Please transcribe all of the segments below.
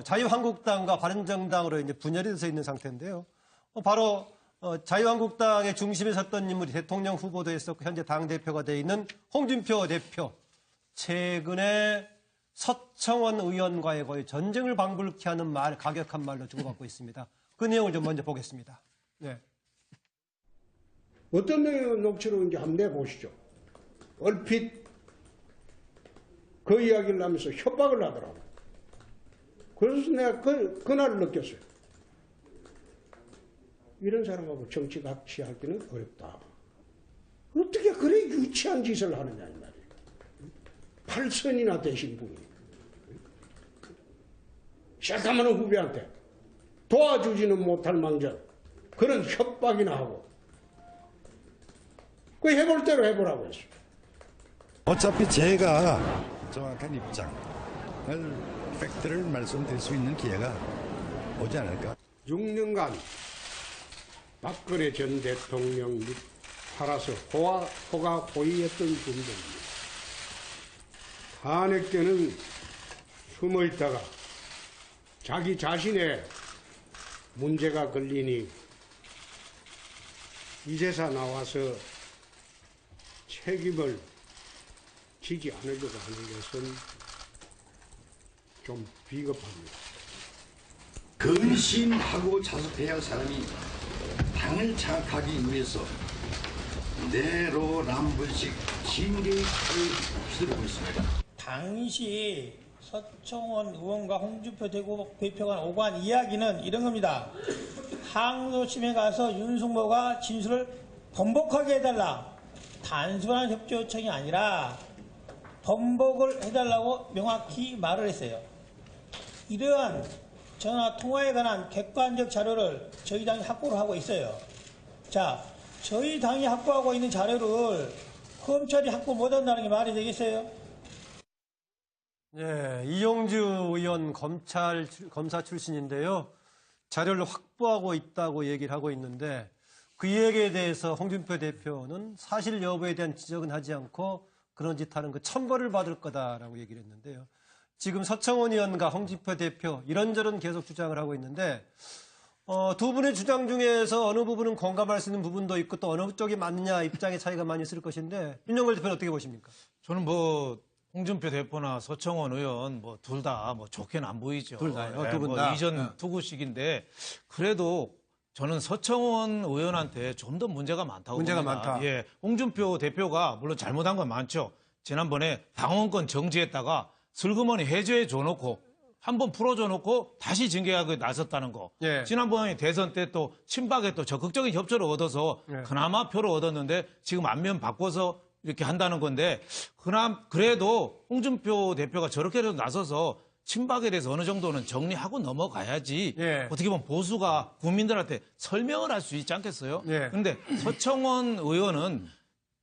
자유한국당과 바른정당으로 이제 분열이 돼서 있는 상태인데요. 바로 자유한국당의 중심에 섰던 인물이 대통령 후보도 했었고 현재 당대표가 되어 있는 홍준표 대표. 최근에 서청원 의원과의 거의 전쟁을 방불케 하는 말, 가격한 말로 주고받고 있습니다. 그 내용을 좀 먼저 보겠습니다. 네. 어떤 녹취록인지 한번 내보시죠. 얼핏 그 이야기를 하면서 협박을 하더라고. 그래서 내가 그날을 느꼈어요. 이런 사람하고 정치 같이 하기는 어렵다. 어떻게 그래 유치한 짓을 하느냐 이 말이에요. 8선이나 되신 분이. 시작하면 후배한테 도와주지는 못할 망정 그런 협박이나 하고 그 해볼 대로 해보라고 했어요. 어차피 제가 정확한 입장을, 팩트를 말씀드릴 수 있는 기회가 오지 않을까. 6년간 박근혜 전 대통령 및 팔아서 호가 호위했던 분들입니다. 탄핵되는 숨어있다가 자기 자신의 문제가 걸리니 이제서 나와서 책임을 지지 않으려고 하는 것은 좀 비겁합니다. 근신하고 자숙해야 할 사람이 당을 장악하기 위해서 내로남불식 진계의 칼을 휘두르고 있습니다. 당시 서청원 의원과 홍준표 대표가 오간 이야기는 이런 겁니다. 항소심에 가서 윤석모가 진술을 번복하게 해달라. 단순한 협조 요청이 아니라 번복을 해달라고 명확히 말을 했어요. 이러한 전화 통화에 관한 객관적 자료를 저희 당이 확보를 하고 있어요. 자, 저희 당이 확보하고 있는 자료를 검찰이 확보 못한다는 게 말이 되겠어요? 예, 이용주 의원 검사 출신인데요. 자료를 확보하고 있다고 얘기를 하고 있는데 그 얘기에 대해서 홍준표 대표는 사실 여부에 대한 지적은 하지 않고 그런 짓 하는 거 처벌을 받을 거다라고 얘기를 했는데요. 지금 서청원 의원과 홍준표 대표 이런저런 계속 주장을 하고 있는데 두 분의 주장 중에서 어느 부분은 공감할 수 있는 부분도 있고 또 어느 쪽이 맞느냐 입장의 차이가 많이 있을 것인데 윤석열 대표는 어떻게 보십니까? 저는 홍준표 대표나 서청원 의원 둘 다 좋게는 안 보이죠. 둘 다요? 두 분 다? 이전 투구식인데 그래도 저는 서청원 의원한테 좀 더 문제가 많다고 문제가 봅니다. 많다. 예, 홍준표 대표가 물론 잘못한 건 많죠. 지난번에 당원권 정지했다가 슬그머니 해제해 줘놓고 한번 풀어줘 놓고 다시 징계하고 나섰다는 거. 예. 지난번에 대선 때 또 친박에 또 적극적인 협조를 얻어서 예. 그나마 표를 얻었는데 지금 안면 바꿔서 이렇게 한다는 건데 그래도 홍준표 대표가 저렇게라도 나서서 친박에 대해서 어느 정도는 정리하고 넘어가야지 예. 어떻게 보면 보수가 국민들한테 설명을 할 수 있지 않겠어요? 예. 그런데 서청원 의원은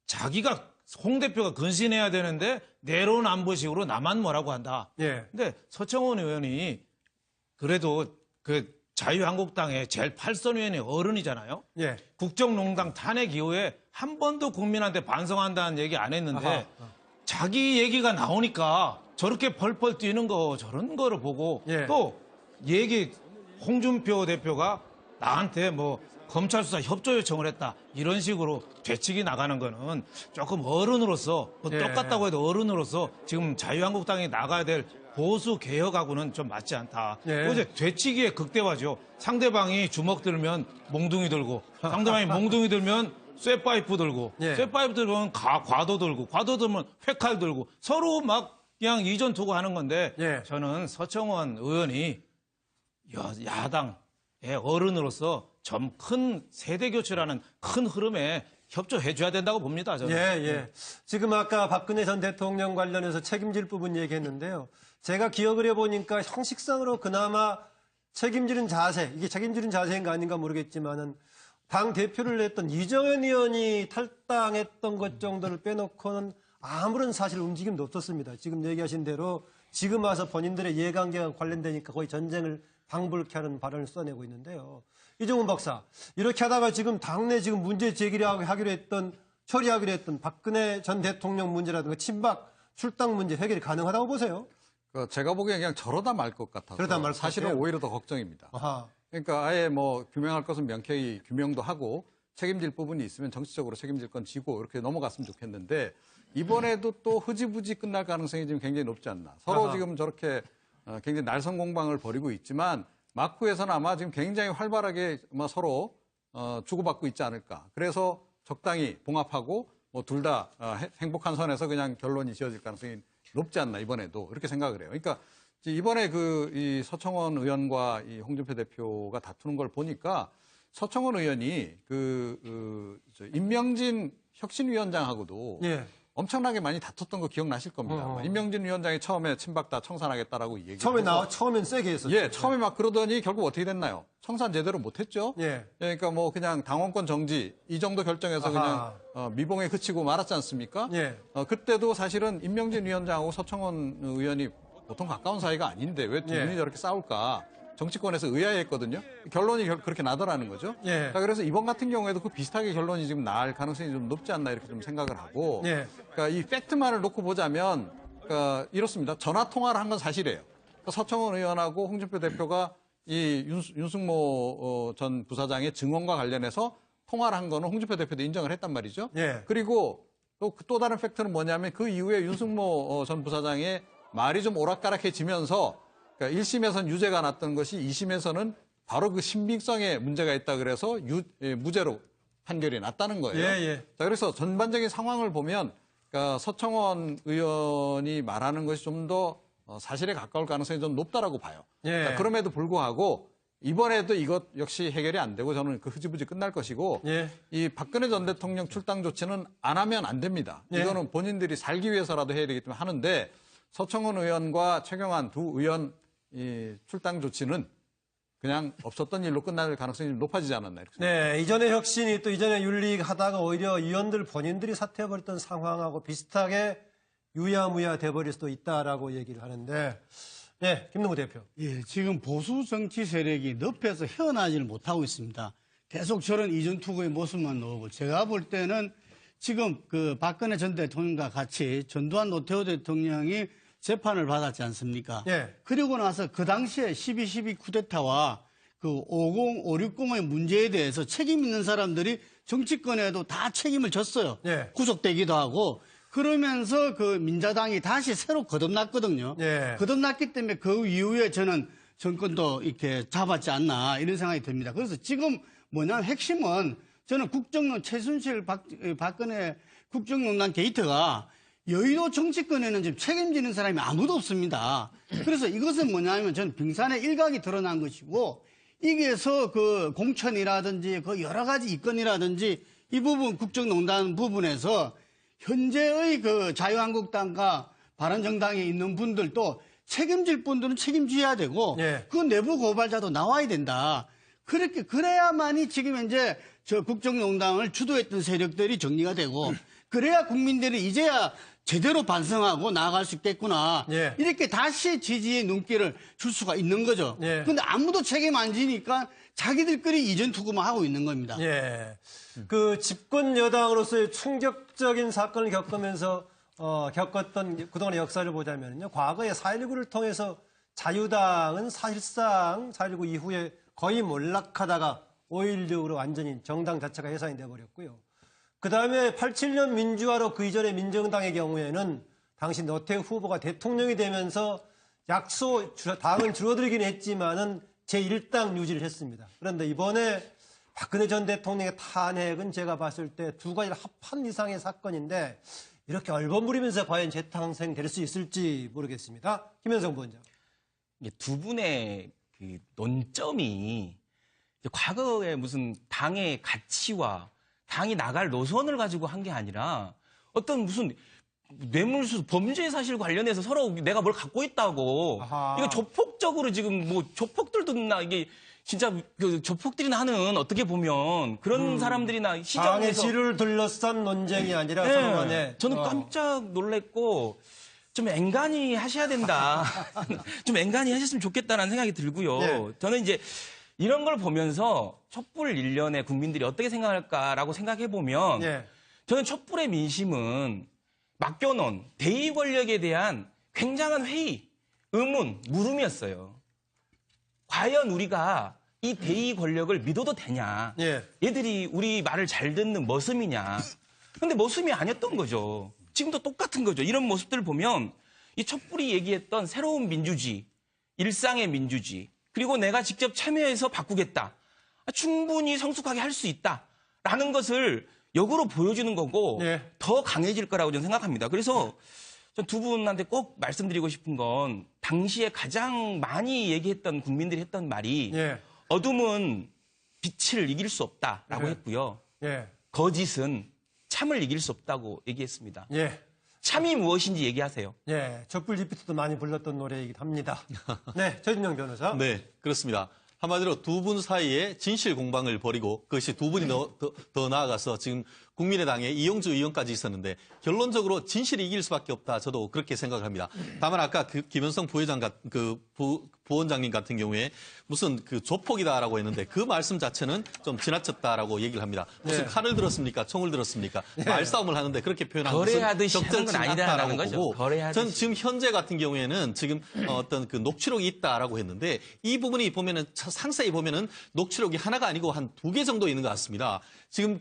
자기가 홍 대표가 근신해야 되는데 내로남불식으로 나만 뭐라고 한다. 예. 근데 서청원 의원이 그래도 그 자유한국당의 제일 8선 의원의 어른이잖아요. 예. 국정농단 탄핵 이후에 한 번도 국민한테 반성한다는 얘기 안 했는데 아하. 자기 얘기가 나오니까 저렇게 펄펄 뛰는 거 저런 거를 보고 예. 또 홍준표 대표가 나한테 검찰 수사 협조 요청을 했다 이런 식으로 되치기 나가는 거는 조금 어른으로서 예. 똑같다고 해도 어른으로서 지금 자유한국당이 나가야 될 보수 개혁하고는 좀 맞지 않다. 예. 어제 되치기의 극대화죠. 상대방이 주먹 들면 몽둥이 들고 상대방이 몽둥이 들면 쇠파이프 들고 예. 쇠파이프 들면 과도 들고 과도 들면 회칼 들고 서로 막 그냥 이전 투구 하는 건데 예. 저는 서청원 의원이 야당의 어른으로서 좀 큰 세대 교체라는 큰 흐름에 협조해줘야 된다고 봅니다. 저는. 예. 지금 아까 박근혜 전 대통령 관련해서 책임질 부분 얘기했는데요. 제가 기억을 해보니까 형식상으로 그나마 책임지는 자세, 이게 책임지는 자세인가 아닌가 모르겠지만은 당 대표를 했던 이정현 의원이 탈당했던 것 정도를 빼놓고는 아무런 사실 움직임도 없었습니다. 지금 얘기하신 대로 지금 와서 본인들의 이해관계가 관련되니까 거의 전쟁을 방불케 하는 발언을 써내고 있는데요. 이종훈 박사, 이렇게 하다가 지금 당내 지금 문제 제기를 처리하기로 했던 박근혜 전 대통령 문제라든가 친박 출당 문제 해결이 가능하다고 보세요? 제가 보기엔 그냥 저러다 말 것 같아서 저러다 말 것 사실은 같아요? 오히려 더 걱정입니다. 아하. 그러니까 아예 뭐 규명할 것은 명쾌히 규명도 하고 책임질 부분이 있으면 정치적으로 책임질 건 지고 이렇게 넘어갔으면 좋겠는데 이번에도 또 흐지부지 끝날 가능성이 지금 굉장히 높지 않나. 서로 아하. 지금 저렇게 굉장히 날선 공방을 벌이고 있지만 마쿠에서는 아마 지금 굉장히 활발하게 아마 서로 주고받고 있지 않을까. 그래서 적당히 봉합하고 뭐 둘 다 행복한 선에서 그냥 결론이 지어질 가능성이 높지 않나 이번에도 이렇게 생각을 해요. 그러니까 이번에 이 서청원 의원과 이 홍준표 대표가 다투는 걸 보니까 서청원 의원이 임명진 혁신위원장하고도 예. 엄청나게 많이 다퉜던 거 기억나실 겁니다. 임명진 위원장이 처음에 친박 다 청산하겠다라고 얘기했고 처음엔 세게 했었죠. 예, 처음에 막 그러더니 결국 어떻게 됐나요? 청산 제대로 못했죠. 예. 그러니까 뭐 그냥 당원권 정지 이 정도 결정해서 아하. 그냥 미봉에 그치고 말았지 않습니까? 예. 그때도 사실은 임명진 위원장하고 서청원 의원이 보통 가까운 사이가 아닌데 왜 두 분이 예. 저렇게 싸울까? 정치권에서 의아해했거든요. 결론이 그렇게 나더라는 거죠. 예. 자, 그래서 이번 같은 경우에도 그 비슷하게 결론이 지금 날 가능성이 좀 높지 않나 이렇게 좀 생각을 하고. 예. 그러니까 이 팩트만을 놓고 보자면 그러니까 이렇습니다. 전화 통화를 한 건 사실이에요. 그러니까 서청원 의원하고 홍준표 대표가 이 윤승모 전 부사장의 증언과 관련해서 통화를 한 거는 홍준표 대표도 인정을 했단 말이죠. 예. 그리고 또 다른 팩트는 뭐냐면 그 이후에 윤승모 전 부사장의 말이 좀 오락가락해지면서 그러니까 1심에서는 유죄가 났던 것이 2심에서는 바로 그 신빙성에 문제가 있다 그래서 무죄로 판결이 났다는 거예요. 예, 예. 자, 그래서 전반적인 상황을 보면 그러니까 서청원 의원이 말하는 것이 좀 더 사실에 가까울 가능성이 좀 높다라고 봐요. 예. 자, 그럼에도 불구하고 이번에도 이것 역시 해결이 안 되고 저는 그 흐지부지 끝날 것이고 예. 이 박근혜 전 대통령 출당 조치는 안 하면 안 됩니다. 예. 이거는 본인들이 살기 위해서라도 해야 되기 때문에 하는데 서청원 의원과 최경환 두 의원 이 출당 조치는 그냥 없었던 일로 끝날 가능성이 좀 높아지지 않았나 이렇게 생각합니다. 네, 이전의 혁신이 또 이전의 윤리하다가 오히려 의원들 본인들이 사퇴해버렸던 상황하고 비슷하게 유야무야 돼버릴 수도 있다라고 얘기를 하는데, 네, 김능우 대표. 예, 지금 보수 정치 세력이 늪에서 헤어나지를 못하고 있습니다. 계속 저런 이전 투구의 모습만 나오고 제가 볼 때는 지금 그 박근혜 전 대통령과 같이 전두환 노태우 대통령이 재판을 받았지 않습니까? 예. 그리고 나서 그 당시에 12.12 쿠데타와 그 50, 560의 문제에 대해서 책임 있는 사람들이 정치권에도 다 책임을 졌어요. 예. 구속되기도 하고 그러면서 그 민자당이 다시 새로 거듭났거든요. 예. 거듭났기 때문에 그 이후에 저는 정권도 이렇게 잡았지 않나 이런 생각이 듭니다. 그래서 지금 뭐냐면 핵심은 저는 국정농 최순실 박근혜 국정농단 게이트가 여의도 정치권에는 지금 책임지는 사람이 아무도 없습니다. 그래서 이것은 뭐냐면 저는 빙산의 일각이 드러난 것이고 이게서 그 공천이라든지 그 여러 가지 이건이라든지 이 부분 국정농단 부분에서 현재의 그 자유한국당과 바른정당에 있는 분들도 책임질 분들은 책임져야 되고 예. 그 내부 고발자도 나와야 된다. 그렇게 그래야만이 지금 현재 저 국정농단을 주도했던 세력들이 정리가 되고 그래야 국민들이 이제야 제대로 반성하고 나아갈 수 있겠구나. 예. 이렇게 다시 지지의 눈길을 줄 수가 있는 거죠. 예. 그런데 아무도 책임 안 지니까 자기들끼리 이전 투구만 하고 있는 겁니다. 예. 그 집권 여당으로서의 충격적인 사건을 겪으면서 겪었던 그동안의 역사를 보자면요. 과거에 4.19를 통해서 자유당은 사실상 4.19 이후에 거의 몰락하다가 5.16으로 완전히 정당 자체가 해산이 돼버렸고요. 그 다음에 87년 민주화로 그 이전의 민정당의 경우에는 당시 노태우 후보가 대통령이 되면서 당은 줄어들긴 했지만은 제1당 유지를 했습니다. 그런데 이번에 박근혜 전 대통령의 탄핵은 제가 봤을 때 두 가지를 합한 이상의 사건인데 이렇게 얼버무리면서 과연 재탄생될 수 있을지 모르겠습니다. 김현성 부원장. 이게 두 분의 그 논점이 과거에 무슨 당의 가치와 당이 나갈 노선을 가지고 한 게 아니라 어떤 무슨 뇌물수수 범죄 사실 관련해서 서로 내가 뭘 갖고 있다고 아하. 이거 조폭적으로 지금 뭐 조폭들도 나 이게 진짜 그 조폭들이나 하는 어떻게 보면 그런 사람들이나 당의 시장에서 질을 둘러싼 논쟁이 아니라 네, 서로 간에 저는 깜짝 놀랐고 좀 앵간히 하셔야 된다. 좀 앵간히 하셨으면 좋겠다는 생각이 들고요. 네. 저는 이제 이런 걸 보면서 촛불 1년에 국민들이 어떻게 생각할까라고 생각해 보면 예. 저는 촛불의 민심은 맡겨놓은 대의 권력에 대한 굉장한 회의 의문, 물음이었어요. 과연 우리가 이 대의 권력을 믿어도 되냐? 예. 얘들이 우리 말을 잘 듣는 머슴이냐? 근데 머슴이 아니었던 거죠. 지금도 똑같은 거죠. 이런 모습들을 보면 이 촛불이 얘기했던 새로운 민주주의, 일상의 민주주의, 그리고 내가 직접 참여해서 바꾸겠다. 충분히 성숙하게 할 수 있다라는 것을 역으로 보여주는 거고 예. 더 강해질 거라고 저는 생각합니다. 그래서 전 두 분한테 꼭 말씀드리고 싶은 건 당시에 가장 많이 얘기했던 국민들이 했던 말이 예. 어둠은 빛을 이길 수 없다라고 예. 했고요. 예. 거짓은 참을 이길 수 없다고 얘기했습니다. 예. 참이 무엇인지 얘기하세요. 예. 촛불 집회도 많이 불렀던 노래이기도 합니다. 네. 최진영 변호사. 네, 그렇습니다. 한마디로 두 분 사이에 진실 공방을 벌이고 그것이 두 분이 더 나아가서 지금 국민의당에 이용주 의원까지 있었는데 결론적으로 진실이 이길 수밖에 없다. 저도 그렇게 생각을 합니다. 다만 아까 그 김현성 부원장님 같은 경우에 무슨 그 조폭이다라고 했는데 그 말씀 자체는 좀 지나쳤다라고 얘기를 합니다. 무슨 네. 칼을 들었습니까? 총을 들었습니까? 말싸움을 하는데 그렇게 표현하는 것은 거래하듯이 하는 건 적절치 아니다라는 않다라고 거죠. 보고 거래하듯이. 전 지금 현재 같은 경우에는 지금 어떤 그 녹취록이 있다라고 했는데 이 부분이 보면은 상세히 보면은 녹취록이 하나가 아니고 한 2개 정도 있는 것 같습니다. 지금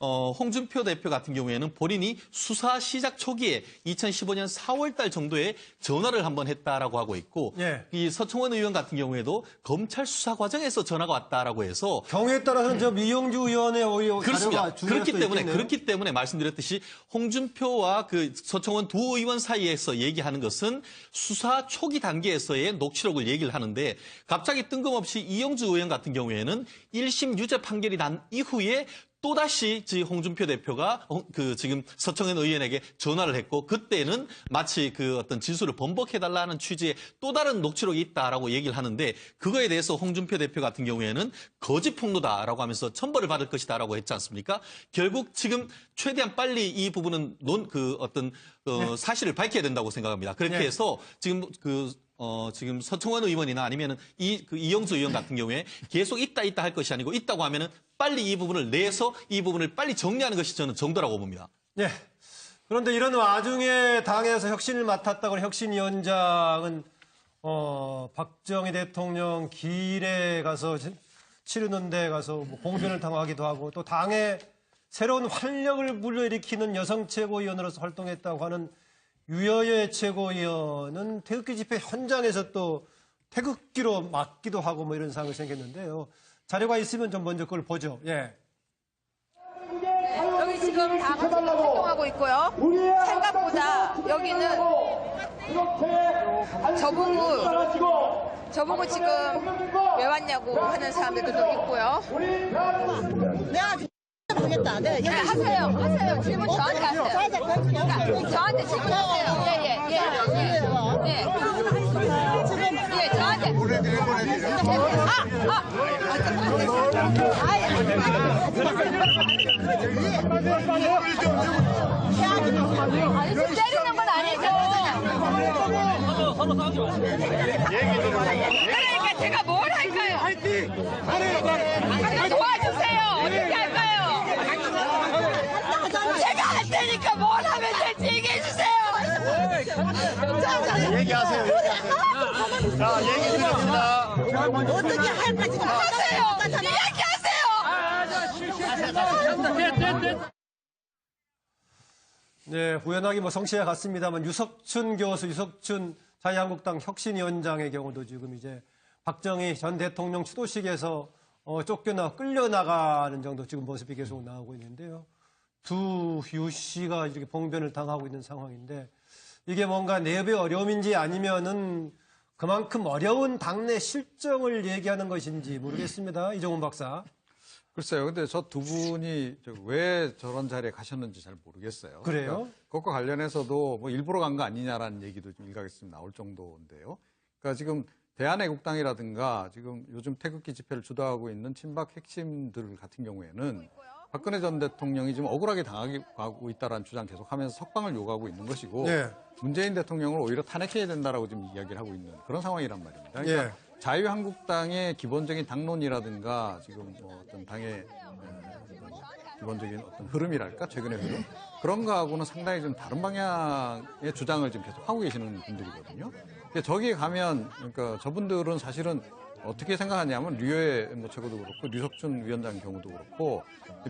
홍준표 대표 같은 경우에는 본인이 수사 시작 초기에 2015년 4월 달 정도에 전화를 한번 했다라고 하고 있고 예. 이 서청원 의원 같은 경우에도 검찰 수사 과정에서 전화가 왔다라고 해서 경우에 따라서는 저 미용주 의원의 오히려 그렇습니다. 자료가 그렇기 때문에 말씀드렸듯이 홍준표와 그 서청원 두 의원 사이에서 얘기하는 것은 수사 초기 단계에서의 녹취록을 얘기를 하는데 갑자기 뜬금없이 이용주 의원 같은 경우에는 1심 유죄 판결이 난 이후에 또다시 홍준표 대표가 지금 서청원 의원에게 전화를 했고 그때는 마치 그 어떤 진술을 번복해달라는 취지의 또 다른 녹취록이 있다라고 얘기를 하는데 그거에 대해서 홍준표 대표 같은 경우에는 거짓 폭로다라고 하면서 처벌을 받을 것이다라고 했지 않습니까? 결국 지금 최대한 빨리 이 부분은 사실을 밝혀야 된다고 생각합니다. 그렇게 네. 해서 지금 지금 서청원 의원이나 아니면은 이용주 의원 같은 경우에 계속 있다 할 것이 아니고 있다고 하면은 빨리 이 부분을 내서 이 부분을 빨리 정리하는 것이 저는 정도라고 봅니다. 예. 그런데 이런 와중에 당에서 혁신을 맡았다고 하는 혁신위원장은 박정희 대통령 길에 가서 치르는 데 가서 뭐 공변을 당하기도 하고 또 당에 새로운 활력을 불러일으키는 여성 최고위원으로서 활동했다고 하는 유여의 최고위원은 태극기 집회 현장에서 또 태극기로 맞기도 하고 뭐 이런 상황이 생겼는데요. 자료가 있으면 좀 먼저 그걸 보죠. 예. 여기 지금 다 같이 활동하고 있고요. 생각보다 여기는 저보고 지금 왜 왔냐고 하는 사람들도 좀 있고요. 모르겠다. 네, 하세요. 질문 저한테 하세요. 그러니까 저한테 질문하세요. 예, 저한테. 때리는 건 아니죠. 그러니까 제가 뭘 할까요? 도와주세요. 어떻게 할까요? 제가 할 테니까 뭘 하면 될지 얘기해 주세요. 얘기하세요. 자, 얘기 드립니다. 어떻게 할까 지금 하세요. 이야기하세요. 네, 우연하게 뭐 성씨가 같습니다만 유석춘 교수, 유석춘 자유한국당 혁신위원장의 경우도 지금 이제 박정희 전 대통령 추도식에서 끌려나가는 정도 지금 모습이 계속 나오고 있는데요. 두 유 씨가 이렇게 봉변을 당하고 있는 상황인데 이게 뭔가 내부의 어려움인지 아니면은 그만큼 어려운 당내 실정을 얘기하는 것인지 모르겠습니다. 이종훈 박사. 글쎄요. 근데 저 두 분이 왜 저런 자리에 가셨는지 잘 모르겠어요. 그래요? 그러니까 그것과 관련해서도 뭐 일부러 간 거 아니냐라는 얘기도 좀 일각에서 나올 정도인데요. 그러니까 지금 대한애국당이라든가 지금 요즘 태극기 집회를 주도하고 있는 친박 핵심들 같은 경우에는 박근혜 전 대통령이 지금 억울하게 당하고 있다라는 주장 계속하면서 석방을 요구하고 있는 것이고 네. 문재인 대통령을 오히려 탄핵해야 된다라고 지금 이야기를 하고 있는 그런 상황이란 말입니다. 그러니까 예. 자유한국당의 기본적인 당론이라든가 지금 뭐 어떤 당의 기본적인 어떤 흐름이랄까 최근의 흐름 그런 거하고는 상당히 좀 다른 방향의 주장을 지금 계속 하고 계시는 분들이거든요. 저기 가면 그러니까 저분들은 사실은 어떻게 생각하냐면 류해 뭐 최고도 그렇고 류석준 위원장 경우도 그렇고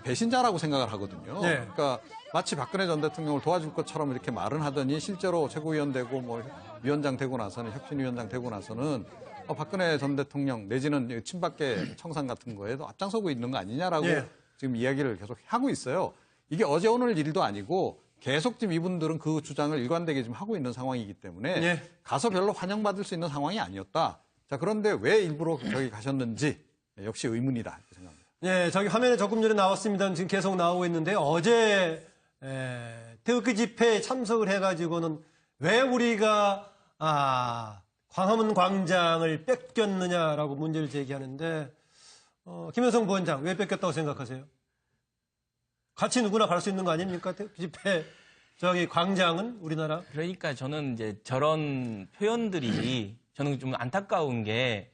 배신자라고 생각을 하거든요. 네. 그러니까 마치 박근혜 전 대통령을 도와줄 것처럼 이렇게 말은 하더니 실제로 최고위원 되고 뭐 위원장 되고 나서는 혁신위원장 되고 나서는 박근혜 전 대통령 내지는 친박계 청산 같은 거에도 앞장서고 있는 거 아니냐라고 예. 지금 이야기를 계속 하고 있어요. 이게 어제 오늘 일도 아니고 계속 지금 이분들은 그 주장을 일관되게 지금 하고 있는 상황이기 때문에 예. 가서 별로 환영받을 수 있는 상황이 아니었다. 자, 그런데 왜 일부러 저기 가셨는지 역시 의문이다 이렇게 생각합니다. 예, 저기 화면에 조금 전에 나왔습니다. 지금 계속 나오고 있는데 어제 태극기 집회에 참석을 해가지고는 왜 우리가 광화문 광장을 뺏겼느냐라고 문제를 제기하는데 김현성 부원장 왜 뺏겼다고 생각하세요? 같이 누구나 갈 수 있는 거 아닙니까? 태극기 집회 저기 광장은 우리나라. 그러니까 저는 이제 저런 표현들이 저는 좀 안타까운 게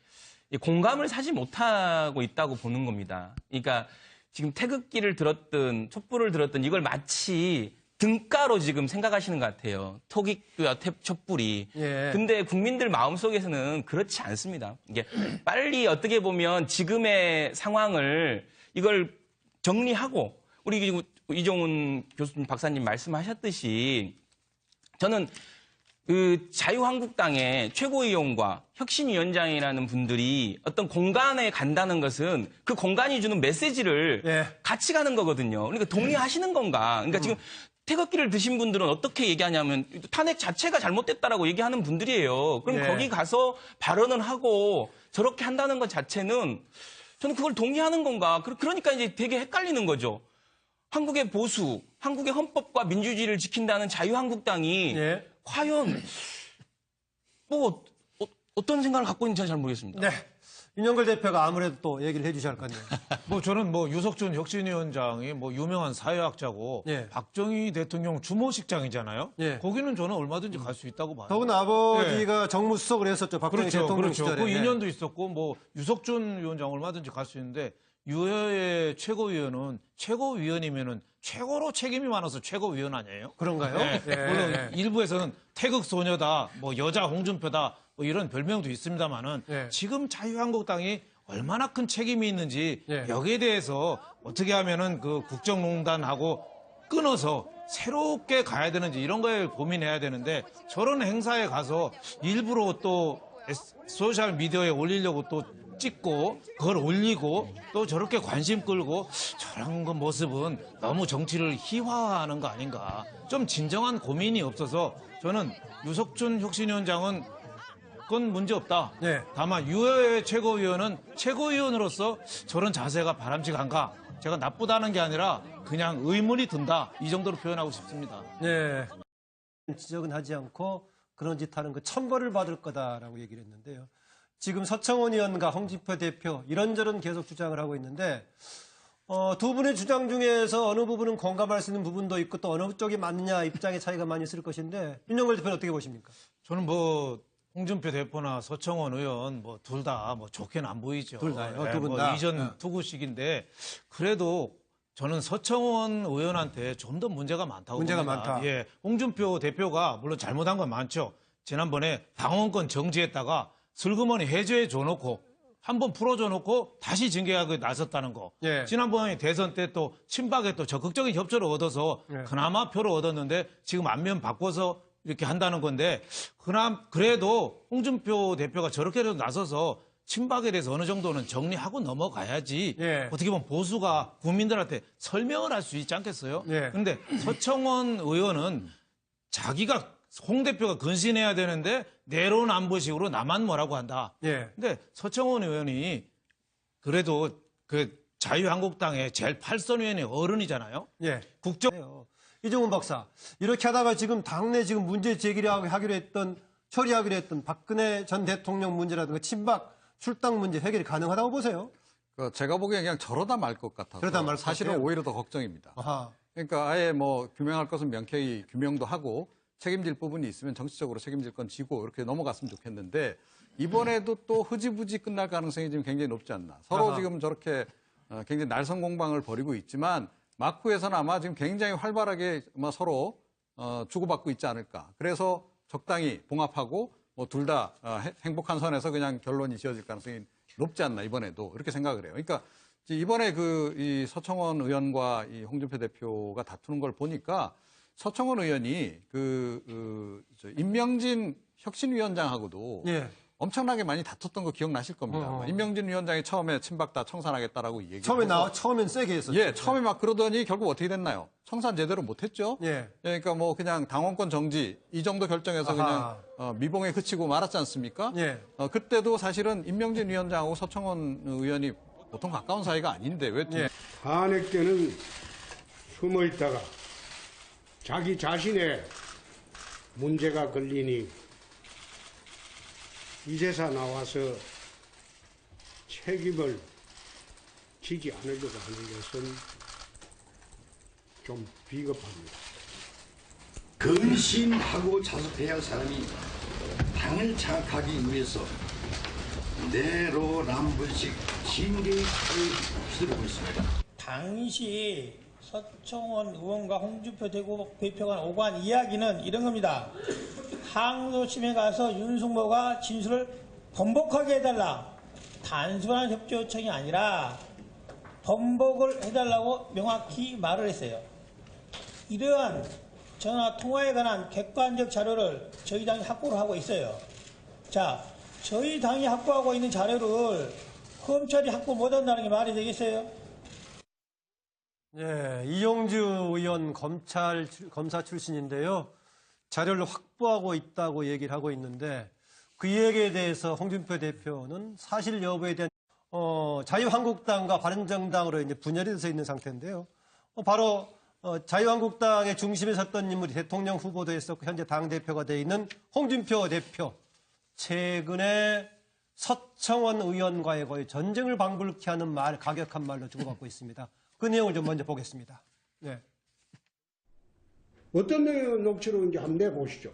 공감을 사지 못하고 있다고 보는 겁니다. 그러니까 지금 태극기를 들었든 촛불을 들었든 이걸 마치 등가로 지금 생각하시는 것 같아요. 토기와 촛불이. 예. 근데 국민들 마음속에서는 그렇지 않습니다. 이게 빨리 어떻게 보면 지금의 상황을 이걸 정리하고 우리 이종훈 교수님 박사님 말씀하셨듯이 저는 그 자유한국당의 최고위원과 혁신위원장이라는 분들이 어떤 공간에 간다는 것은 그 공간이 주는 메시지를 예. 같이 가는 거거든요. 그러니까 동의하시는 건가? 그러니까 지금 태극기를 드신 분들은 어떻게 얘기하냐면 탄핵 자체가 잘못됐다라고 얘기하는 분들이에요. 그럼 예. 거기 가서 발언을 하고 저렇게 한다는 것 자체는 저는 그걸 동의하는 건가? 그러니까 이제 되게 헷갈리는 거죠. 한국의 보수, 한국의 헌법과 민주주의를 지킨다는 자유한국당이 예. 과연 뭐 어떤 생각을 갖고 있는지 잘 모르겠습니다. 네. 윤영걸 대표가 아무래도 또 얘기를 해주셔야 할 것 같네요. 뭐 저는 뭐 유석준 혁신위원장이 뭐 유명한 사회학자고 예. 박정희 대통령 주모식장이잖아요. 예. 거기는 저는 얼마든지 갈 수 있다고 봐요. 더구나 아버지가 정무수석을 했었죠. 박정희 그렇죠, 대통령 그렇죠. 시절에. 그 인연도 있었고 뭐 유석준 위원장 얼마든지 갈 수 있는데 유해의 최고위원은 최고위원이면은 최고로 책임이 많아서 최고위원 아니에요? 그런가요? 네. 예. 물론 일부에서는 태극 소녀다, 뭐 여자 홍준표다, 뭐 이런 별명도 있습니다만은 예. 지금 자유한국당이 얼마나 큰 책임이 있는지 예. 여기에 대해서 어떻게 하면은 그 국정농단하고 끊어서 새롭게 가야 되는지 이런 거에 고민해야 되는데 저런 행사에 가서 일부러 또 소셜 미디어에 올리려고 또 찍고 그걸 올리고 또 저렇게 관심 끌고 저런 거 모습은 너무 정치를 희화화하는 거 아닌가. 좀 진정한 고민이 없어서 저는 유석준 혁신위원장은 그건 문제 없다. 네. 다만 유해 최고위원은 최고위원으로서 저런 자세가 바람직한가. 제가 나쁘다는 게 아니라 그냥 의문이 든다. 이 정도로 표현하고 싶습니다. 네. 지적은 하지 않고 그런 짓 하는 거 천벌을 받을 거다라고 얘기를 했는데요. 지금 서청원 의원과 홍준표 대표 이런저런 계속 주장을 하고 있는데 두 분의 주장 중에서 어느 부분은 공감할 수 있는 부분도 있고 또 어느 쪽이 맞느냐 입장의 차이가 많이 있을 것인데 윤영걸 대표는 어떻게 보십니까? 저는 뭐 홍준표 대표나 서청원 의원 뭐 둘 다 뭐 좋게는 안 보이죠. 둘 다요? 네, 두 분 뭐 다? 이전 투구식인데 그래도 저는 서청원 의원한테 좀 더 문제가 많다고 문제가 봅니다. 많다. 예, 홍준표 대표가 물론 잘못한 건 많죠. 지난번에 당원권 정지했다가 슬그머니 해제해 줘놓고 한번 풀어줘 놓고 다시 징계하고 나섰다는 거. 예. 지난번에 대선 때 또 친박에 또 적극적인 협조를 얻어서 예. 그나마 표를 얻었는데 지금 안면 바꿔서 이렇게 한다는 건데 그래도 홍준표 대표가 저렇게라도 나서서 친박에 대해서 어느 정도는 정리하고 넘어가야지 예. 어떻게 보면 보수가 국민들한테 설명을 할 수 있지 않겠어요? 예. 그런데 서청원 의원은 자기가 홍 대표가 근신해야 되는데 내로남불식으로 나만 뭐라고 한다. 예. 근데 서청원 의원이 그래도 그 자유한국당의 제일 8선 의원의 어른이잖아요. 예. 국정 이종훈 박사 이렇게 하다가 지금 당내 지금 문제 제기를 하기로 했던 처리하기로 했던 박근혜 전 대통령 문제라든가 친박 출당 문제 해결이 가능하다고 보세요? 제가 보기엔 그냥 저러다 말 것 같아서 저러다 말 것 사실은 같아요? 오히려 더 걱정입니다. 아하. 그러니까 아예 뭐 규명할 것은 명쾌히 규명도 하고 책임질 부분이 있으면 정치적으로 책임질 건 지고 이렇게 넘어갔으면 좋겠는데 이번에도 또 흐지부지 끝날 가능성이 지금 굉장히 높지 않나. 서로 아하. 지금 저렇게 굉장히 날선 공방을 벌이고 있지만 막후에서는 아마 지금 굉장히 활발하게 아마 서로 주고받고 있지 않을까. 그래서 적당히 봉합하고 뭐 둘 다 행복한 선에서 그냥 결론이 지어질 가능성이 높지 않나 이번에도 이렇게 생각을 해요. 그러니까 이번에 이 서청원 의원과 이 홍준표 대표가 다투는 걸 보니까 서청원 의원이 임명진 혁신위원장하고도 예. 엄청나게 많이 다퉜던 거 기억나실 겁니다. 임명진 위원장이 처음에 친박 다 청산하겠다라고 얘기했고 처음엔 세게 했었죠. 예, 처음에 막 그러더니 결국 어떻게 됐나요? 청산 제대로 못했죠. 예. 그러니까 뭐 그냥 당원권 정지 이 정도 결정해서 아하. 그냥 미봉에 그치고 말았지 않습니까? 예. 그때도 사실은 임명진 위원장하고 서청원 의원이 보통 가까운 사이가 아닌데 왜? 예. 한학계는 숨어 있다가 자기 자신의 문제가 걸리니 이제서 나와서 책임을 지지 않으려고 하는 것은 좀 비겁합니다. 근심하고 자숙해야 할 사람이 당을 장악하기 위해서 내로남불식 진리의 칼을 휘두르고 있습니다. 당시 서청원 의원과 홍준표 대표가 오간 이야기는 이런 겁니다. 항소심에 가서 윤석모가 진술을 번복하게 해달라. 단순한 협조 요청이 아니라 번복을 해달라고 명확히 말을 했어요. 이러한 전화 통화에 관한 객관적 자료를 저희 당이 확보를 하고 있어요. 자, 저희 당이 확보하고 있는 자료를 검찰이 확보 못한다는 게 말이 되겠어요? 예, 이용주 의원 검사 출신인데요. 자료를 확보하고 있다고 얘기를 하고 있는데 그 얘기에 대해서 홍준표 대표는 사실 여부에 대한 자유한국당과 바른정당으로 이제 분열이 돼서 있는 상태인데요. 바로 자유한국당의 중심에 섰던 인물이 대통령 후보도 했었고 현재 당대표가 되어 있는 홍준표 대표. 최근에 서청원 의원과의 거의 전쟁을 방불케 하는 가격한 말로 주고받고 있습니다. 그 내용을 좀 먼저 보겠습니다. 네. 어떤 내용의 녹취로 이제 한번 내보시죠.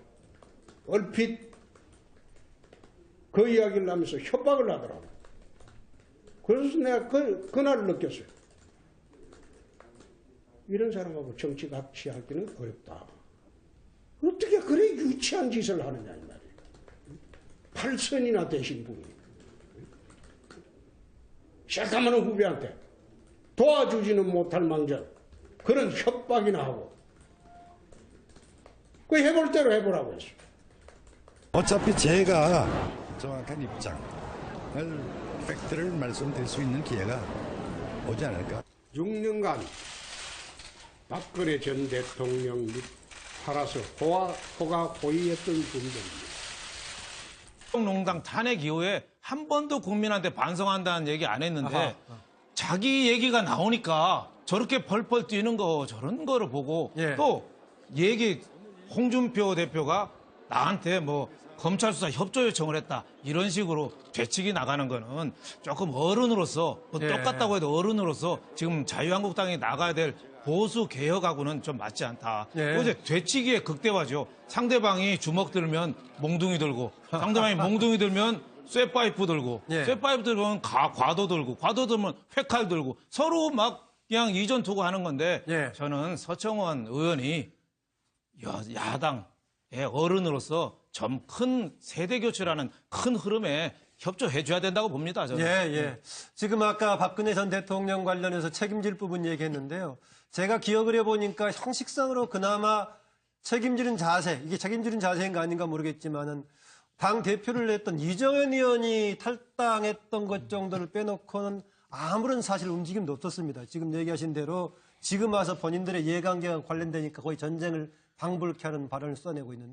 얼핏 그 이야기를 하면서 협박을 하더라고. 그래서 내가 그날을 느꼈어요. 이런 사람하고 정치 같이 하기는 어렵다. 어떻게 그래 유치한 짓을 하느냐 이 말이에요. 8선이나 되신 분이. 시작하면 후배한테 도와주지는 못할 망정 그런 협박이나 하고 그 해볼 대로 해보라고 했어. 어차피 제가 정확한 입장을 팩트를 말씀드릴 수 있는 기회가 오지 않을까. 6년간 박근혜 전 대통령 밑 팔아서 호가 호위했던 분들입니다. 국정농단 탄핵 이후에 한 번도 국민한테 반성한다는 얘기 안 했는데 자기 얘기가 나오니까 저렇게 펄펄 뛰는 거 저런 거를 보고 예. 또 홍준표 대표가 나한테 뭐 검찰 수사 협조 요청을 했다 이런 식으로 되치기 나가는 거는 조금 어른으로서 뭐 예. 똑같다고 해도 어른으로서 지금 자유한국당이 나가야 될 보수 개혁하고는 좀 맞지 않다. 예. 어제 되치기의 극대화죠. 상대방이 주먹 들면 몽둥이 들고 상대방이 몽둥이 들면 쇠파이프 들고 예. 쇠파이프 들면 과도 들고 과도 들면 회칼 들고 서로 막 그냥 이전 투구 하는 건데 예. 저는 서청원 의원이 야당의 어른으로서 좀 큰 세대 교체라는 큰 흐름에 협조해줘야 된다고 봅니다. 저는. 예. 지금 아까 박근혜 전 대통령 관련해서 책임질 부분 얘기했는데요. 제가 기억을 해보니까 형식상으로 그나마 책임지는 자세, 이게 책임지는 자세인가 아닌가 모르겠지만은 당 대표를 했던 이정현 의원이 탈당했던 것 정도를 빼놓고는 아무런 사실 움직임도 없었습니다. 지금 얘기하신 대로 지금 와서 본인들의 이해관계가 관련되니까 거의 전쟁을 방불케 하는 발언을 써내고 있는데